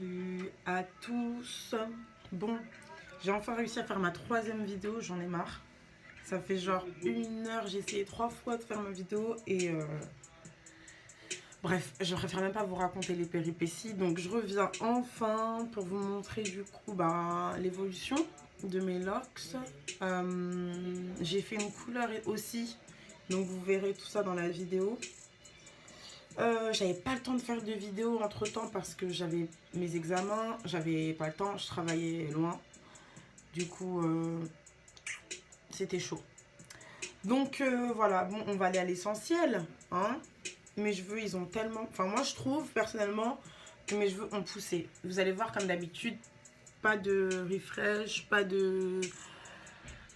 Salut à tous. Bon, j'ai enfin réussi à faire ma 3e vidéo, j'en ai marre. Ça fait genre 1 heure, j'ai essayé 3 fois de faire ma vidéo et bref, je préfère même pas vous raconter les péripéties. Donc je reviens enfin pour vous montrer du coup l'évolution de mes locks. J'ai fait une couleur aussi, donc vous verrez tout ça dans la vidéo. J'avais pas le temps de faire de vidéo entre temps parce que j'avais mes examens, j'avais pas le temps, je travaillais loin. Du coup, c'était chaud. Donc voilà, bon, on va aller à l'essentiel. Hein. Mes cheveux, ils ont tellement. Enfin, moi, je trouve personnellement que mes cheveux ont poussé. Vous allez voir, comme d'habitude, pas de refresh, pas de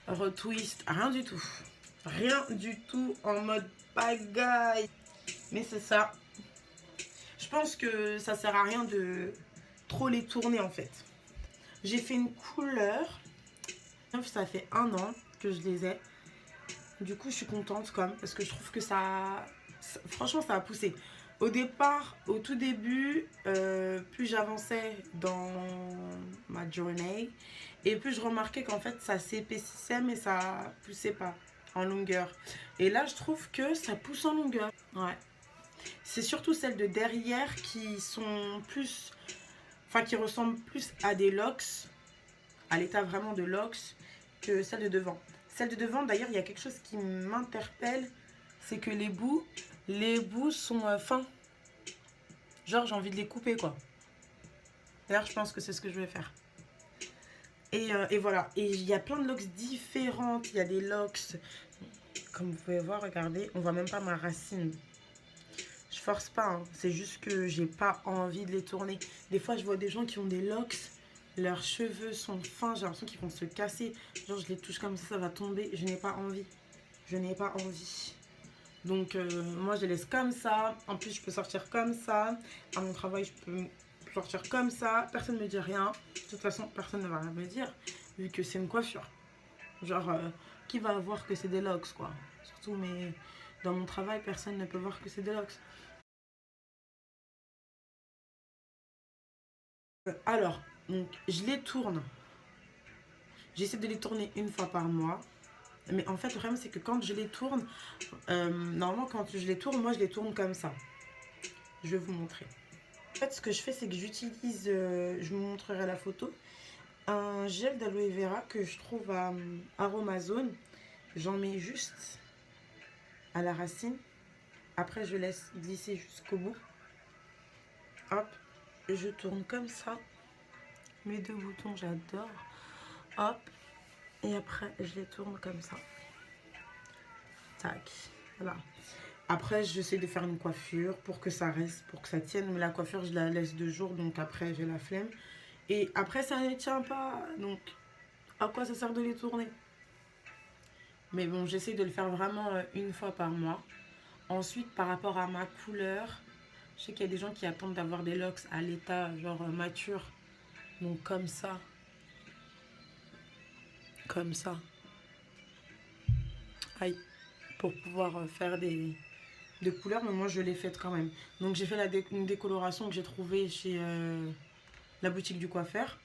retwist, rien du tout. Rien du tout en mode pagaille. Mais c'est ça. Je pense que ça sert à rien de trop les tourner en fait. J'ai fait une couleur. Ça fait 1 an que je les ai. Du coup, je suis contente quand même parce que je trouve que franchement, ça a poussé. Au départ, au tout début, plus j'avançais dans ma journée et plus je remarquais qu'en fait, ça s'épaississait mais ça poussait pas en longueur. Et là, je trouve que ça pousse en longueur. Ouais. C'est surtout celles de derrière qui sont plus... Enfin, qui ressemblent plus à des locks, à l'état vraiment de locks, que celles de devant. Celles de devant, d'ailleurs, il y a quelque chose qui m'interpelle, c'est que les bouts sont fins. Genre, j'ai envie de les couper, quoi. D'ailleurs, je pense que c'est ce que je vais faire. Et voilà. Et il y a plein de locks différentes. Il y a des locks, comme vous pouvez voir, regardez, on voit même pas ma racine. Je force pas, hein. C'est juste que j'ai pas envie de les tourner. Des fois, je vois des gens qui ont des locks, leurs cheveux sont fins, j'ai l'impression qu'ils vont se casser. Genre, je les touche comme ça va tomber. Je n'ai pas envie. Je n'ai pas envie. Donc, moi, je les laisse comme ça. En plus, je peux sortir comme ça. À mon travail, je peux sortir comme ça. Personne ne me dit rien. De toute façon, personne ne va rien me dire, vu que c'est une coiffure. Genre, qui va voir que c'est des locks, quoi. Surtout, mais dans mon travail, personne ne peut voir que c'est des locks. Alors, donc, je les tourne. J'essaie de les tourner 1 fois par mois. Mais en fait, le problème, c'est que quand je les tourne, normalement, quand je les tourne, moi, je les tourne comme ça. Je vais vous montrer. En fait, ce que je fais, c'est que j'utilise, je vous montrerai la photo, un gel d'aloe vera que je trouve à Aromazone. J'en mets juste à la racine. Après, je laisse glisser jusqu'au bout. Hop, je tourne comme ça. Mes 2 boutons, j'adore. Hop, et après, je les tourne comme ça. Tac, voilà. Après, j'essaie de faire une coiffure pour que ça reste, pour que ça tienne. Mais la coiffure, je la laisse 2 jours, donc après, j'ai la flemme. Et après, ça ne tient pas. Donc, à quoi ça sert de les tourner? Mais bon, j'essaie de le faire vraiment 1 fois par mois. Ensuite, par rapport à ma couleur, je sais qu'il y a des gens qui attendent d'avoir des locks à l'état genre mature. Donc comme ça. Comme ça. Aïe. Pour pouvoir faire des couleurs, mais moi je l'ai faite quand même. Donc j'ai fait une décoloration que j'ai trouvée chez la boutique du coiffeur.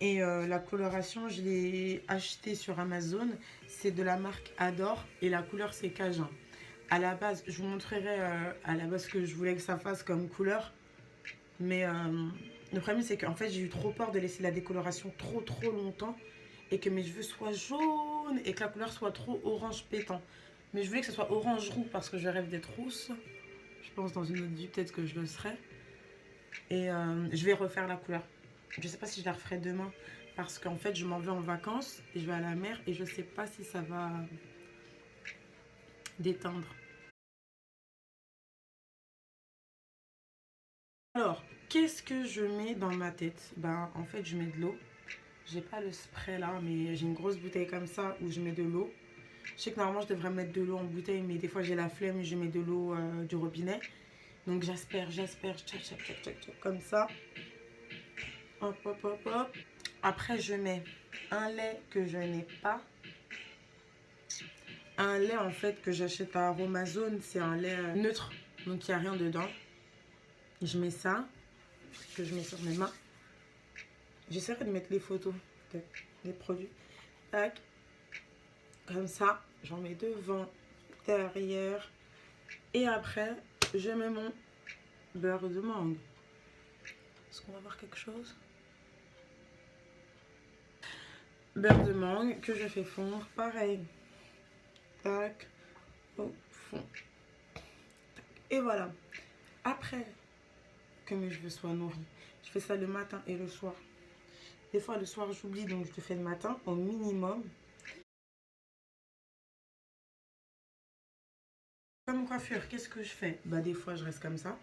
Et la coloration, je l'ai achetée sur Amazon. C'est de la marque Adore et la couleur c'est Cajun. À la base, je vous montrerai à la base ce que je voulais que ça fasse comme couleur. Mais le problème, c'est qu'en fait, j'ai eu trop peur de laisser la décoloration trop longtemps et que mes cheveux soient jaunes et que la couleur soit trop orange pétant. Mais je voulais que ce soit orange roux parce que je rêve d'être rousse. Je pense dans une autre vie, peut-être que je le serai. Et je vais refaire la couleur. Je sais pas si je la referai demain parce qu'en fait, je m'en vais en vacances et je vais à la mer et je sais pas si ça va déteindre. Alors, qu'est-ce que je mets dans ma tête? Ben, en fait, je mets de l'eau. J'ai pas le spray là, mais j'ai une grosse bouteille comme ça où je mets de l'eau. Je sais que normalement, je devrais mettre de l'eau en bouteille, mais des fois, j'ai la flemme et je mets de l'eau du robinet. Donc, j'aspère, comme ça. Hop, hop, hop, hop. Après, je mets un lait que je n'ai pas. Un lait, en fait, que j'achète à Aromazone. C'est un lait neutre, donc il n'y a rien dedans. Je mets ça. que je mets sur mes mains. J'essaierai de mettre les photos des produits. Tac. Comme ça, j'en mets devant, derrière. Et après, je mets mon beurre de mangue. Est-ce qu'on va voir quelque chose? Beurre de mangue que je fais fondre. Pareil. Tac. Au fond. Et voilà. Après que mes cheveux soient nourris, je fais ça le matin et le soir. Des fois, le soir, j'oublie, donc je le fais le matin au minimum. Comme coiffure, qu'est-ce que je fais? Bah, des fois, je reste comme ça.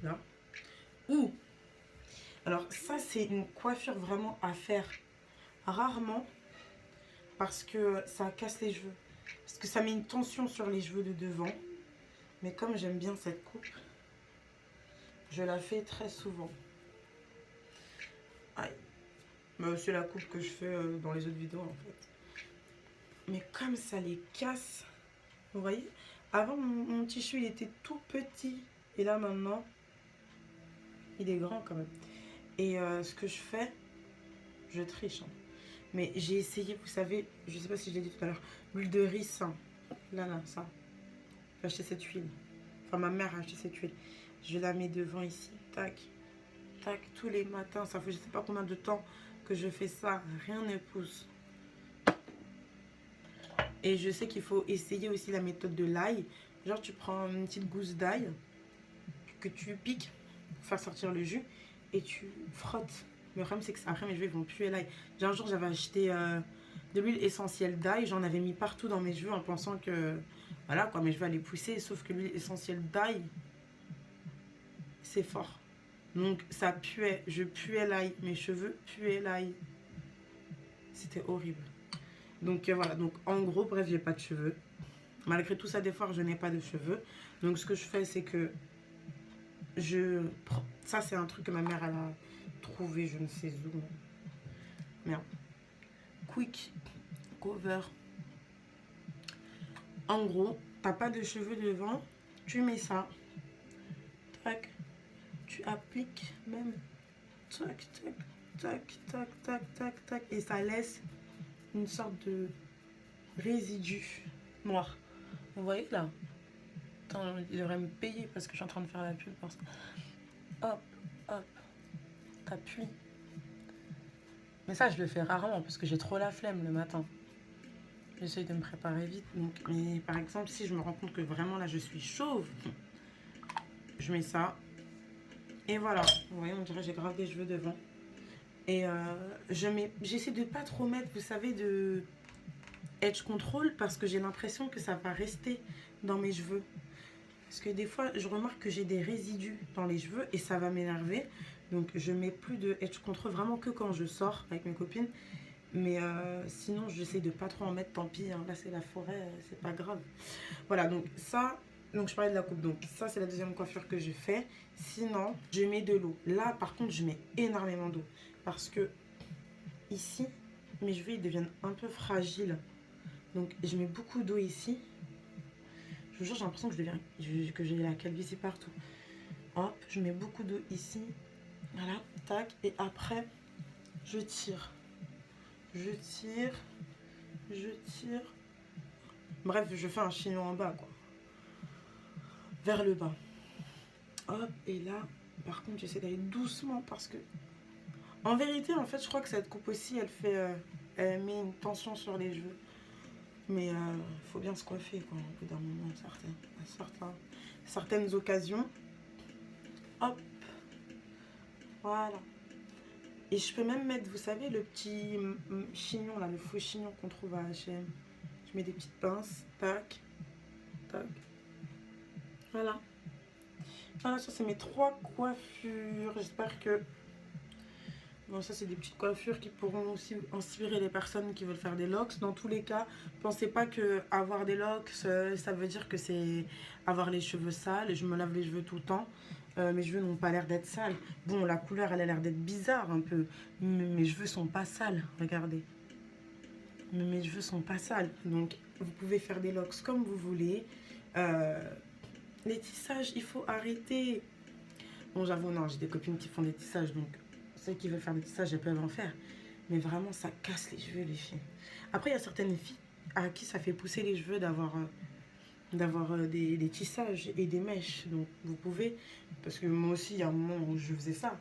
Là. Ou, alors ça, c'est une coiffure vraiment à faire rarement parce que ça casse les cheveux. Parce que ça met une tension sur les cheveux de devant. Mais comme j'aime bien cette coupe, je la fais très souvent. Aïe. C'est la coupe que je fais dans les autres vidéos en fait. Mais comme ça les casse, vous voyez, avant mon petit cheveu il était tout petit. Et là maintenant, il est grand quand même. Et ce que je fais, je triche. Hein. Mais j'ai essayé, vous savez, je sais pas si je l'ai dit tout à l'heure, l'huile de ricin. Là, ça. J'ai acheté cette huile. Enfin, ma mère a acheté cette huile. Je la mets devant ici. Tac. Tac. Tous les matins. Ça fait je sais pas combien de temps que je fais ça. Rien ne pousse. Et je sais qu'il faut essayer aussi la méthode de l'ail. Genre, tu prends une petite gousse d'ail que tu piques pour faire sortir le jus et tu frottes. Le problème, c'est que après, mes cheveux ils vont puer l'ail. Un jour, j'avais acheté de l'huile essentielle d'ail. J'en avais mis partout dans mes cheveux en pensant que voilà, quoi, mes cheveux allaient pousser. Sauf que l'huile essentielle d'ail, c'est fort. Donc, ça puait. Je puais l'ail. Mes cheveux puaient l'ail. C'était horrible. Donc, voilà. Donc, en gros, bref, j'ai pas de cheveux. Malgré tout ça, des fois, je n'ai pas de cheveux. Donc, ce que je fais, c'est que je prends. Ça, c'est un truc que ma mère, elle a trouvé, je ne sais où. Merde. Quick cover. En gros, t'as pas de cheveux devant, tu mets ça. Tac. Tu appliques même. Tac, tac, tac, tac, tac, tac, tac. Et ça laisse une sorte de résidu noir. Vous voyez là? Attends, il devrait me payer parce que je suis en train de faire la pub pour ça. Hop, hop. T'appuies. Mais ça, je le fais rarement parce que j'ai trop la flemme le matin. J'essaye de me préparer vite. Donc, mais par exemple, si je me rends compte que vraiment là, je suis chauve, je mets ça. Et voilà. Vous voyez, on dirait que j'ai grave des cheveux devant. Et j'essaie de pas trop mettre, vous savez, de edge control parce que j'ai l'impression que ça va rester dans mes cheveux. Parce que des fois, je remarque que j'ai des résidus dans les cheveux et ça va m'énerver. Donc, je mets plus de edge control vraiment que quand je sors avec mes copines. Mais sinon, j'essaie de pas trop en mettre, tant pis. Hein. Là, c'est la forêt, c'est pas grave. Voilà, donc ça, donc je parlais de la coupe. Donc ça, c'est la deuxième coiffure que je fais. Sinon, je mets de l'eau. Là, par contre, je mets énormément d'eau. Parce que ici, mes cheveux, ils deviennent un peu fragiles. Donc, je mets beaucoup d'eau ici. Je vous jure, j'ai l'impression que j'ai la calvitie partout. Hop, je mets beaucoup d'eau ici. Voilà, tac. Et après, je tire. Je tire. Je tire. Bref, je fais un chignon en bas, quoi. Vers le bas. Hop, et là, par contre, j'essaie d'aller doucement parce que... En vérité, en fait, je crois que cette coupe aussi, elle met une tension sur les cheveux. Mais faut bien se coiffer, quoi, au bout d'un moment, à certaines occasions. Hop. Voilà. Et je peux même mettre, vous savez, le petit chignon, là, le faux chignon qu'on trouve à H&M. Je mets des petites pinces, tac, tac. Voilà. Voilà, ça c'est mes 3 coiffures. J'espère que... Bon, ça c'est des petites coiffures qui pourront aussi inspirer les personnes qui veulent faire des locks. Dans tous les cas, pensez pas que avoir des locks, ça veut dire que c'est avoir les cheveux sales. Je me lave les cheveux tout le temps. Mes cheveux n'ont pas l'air d'être sales. Bon, la couleur, elle a l'air d'être bizarre un peu. Mais mes cheveux sont pas sales, regardez. Mais mes cheveux sont pas sales. Donc, vous pouvez faire des locks comme vous voulez. Les tissages, il faut arrêter. Bon, j'avoue, non, j'ai des copines qui font des tissages, donc celles qui veulent faire des tissages, elles peuvent en faire. Mais vraiment, ça casse les cheveux, les filles. Après, il y a certaines filles à qui ça fait pousser les cheveux d'avoir des tissages et des mèches. Donc, vous pouvez, parce que moi aussi, il y a un moment où je faisais ça.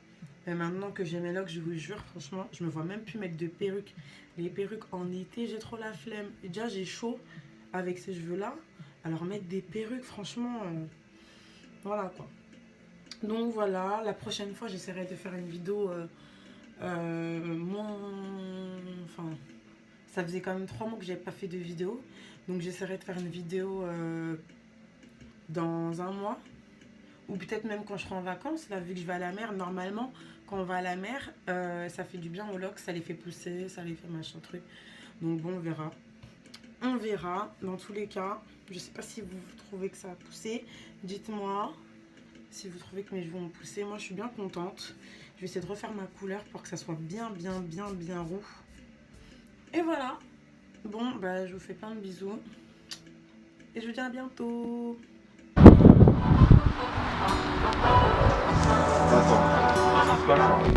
Mais maintenant que j'ai mes locks, je vous jure, franchement, je me vois même plus mettre de perruques. Les perruques en été, j'ai trop la flemme. Et déjà, j'ai chaud avec ces cheveux-là. Alors, mettre des perruques, franchement, voilà quoi. Donc voilà, la prochaine fois, j'essaierai de faire une vidéo moins... Enfin, ça faisait quand même 3 mois que j'avais pas fait de vidéo. Donc j'essaierai de faire une vidéo dans un mois. Ou peut-être même quand je serai en vacances. Là, vu que je vais à la mer, normalement, quand on va à la mer, ça fait du bien aux locks. Ça les fait pousser, ça les fait machin truc. Donc bon, on verra. On verra. Dans tous les cas, je sais pas si vous trouvez que ça a poussé. Dites-moi si vous trouvez que mes cheveux ont poussé. Moi, je suis bien contente. Je vais essayer de refaire ma couleur pour que ça soit bien roux. Et voilà. Bon, bah, je vous fais plein de bisous. Et je vous dis à bientôt. Attends,